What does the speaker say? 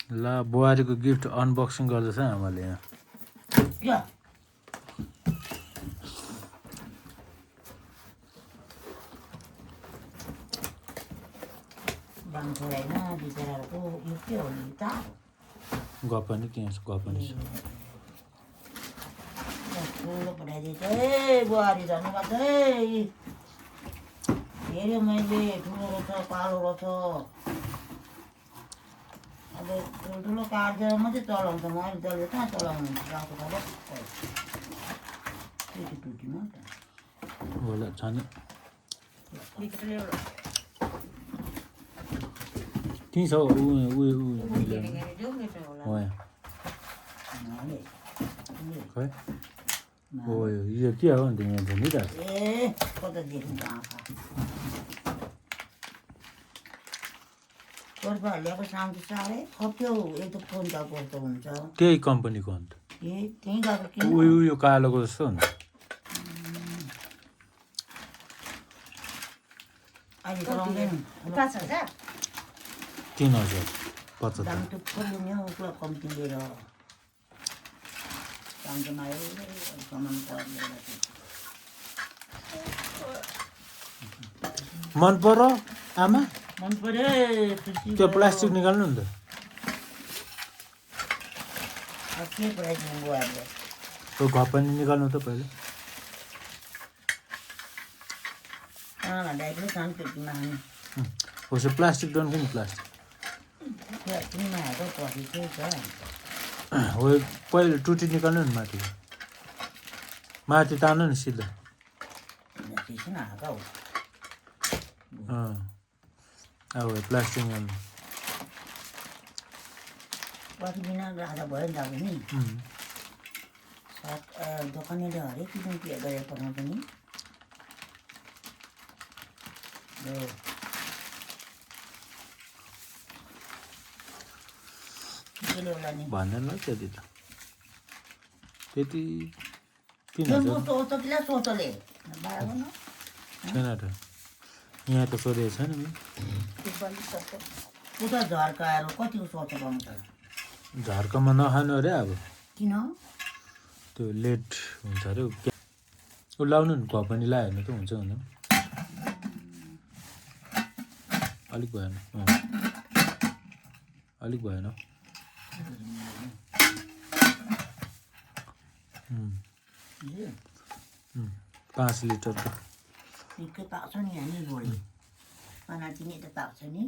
ला बुहारीको gift unboxing गर्दैछ आमाले यहाँ गपनी के गपनी ठुलो पठाइदिएको बुहारी धन्यवाद है हेऱ्यो मैले ठुलो रहेछ कालो रहेछ अब ठुल्ठुलो काटेर मात्रै चलाउँछ मैले जसले कहाँ चलाउनु गाउँको खबर टुटीमा होला छाने त्यही छ खै ओ यो के हो अन्त यहाँ नि त ए कता देखिन्छ आँखा ल्याएको साउन्ड साह्रै खप्यो एक त फोन त कस्तो हुन्छ त्यही कम्पनीको अन्त ए त्यहीँ गएको किन यो कालोको जस्तो हुन्छ अहिले चलाउँदैन 5,000 3,075 दाम टुक्क लिने हो पुरा कम्ती लिएर दाममा आयो सामान मन पर्यो आमा मन पर्यो त्यो प्लास्टिक निकाल्नु नि त के पठाइदिनु बुहारीले त्यो घपनी निकाल्नु त पहिले भन्दाखेरि सानपेटीमा हाल्नु उसो प्लास्टिक डन नि प्लास्टिक प्लास्टिकमा हालेर पछि चाहिँ छ हो पहिले टुटी निकाल्नु नि माथि तान्नु नि सिधा अब प्लास्टिक निकाल्नु पछि बिना राख्दा भयो नि त अब नि दोकानेले हरेक किसिम के गरेर पठाउँछ नि भन्दैन त्यति त त्यति 3,000 छैन त यहाँ त सोधेको छैन नि उता झर्काएर कतिको सोच पाउँछ झर्कामा नखानु अरे अब किन त्यो लेट हुन्छ अरे ऊ लाउनु नि घपनी लायो भने त हुन्छ हुँदैन अलिक भएन अलिक भएन 5 लिटरको निकै पाक्छ नि हामी भोलि खाना चिनी त पाक्छ नि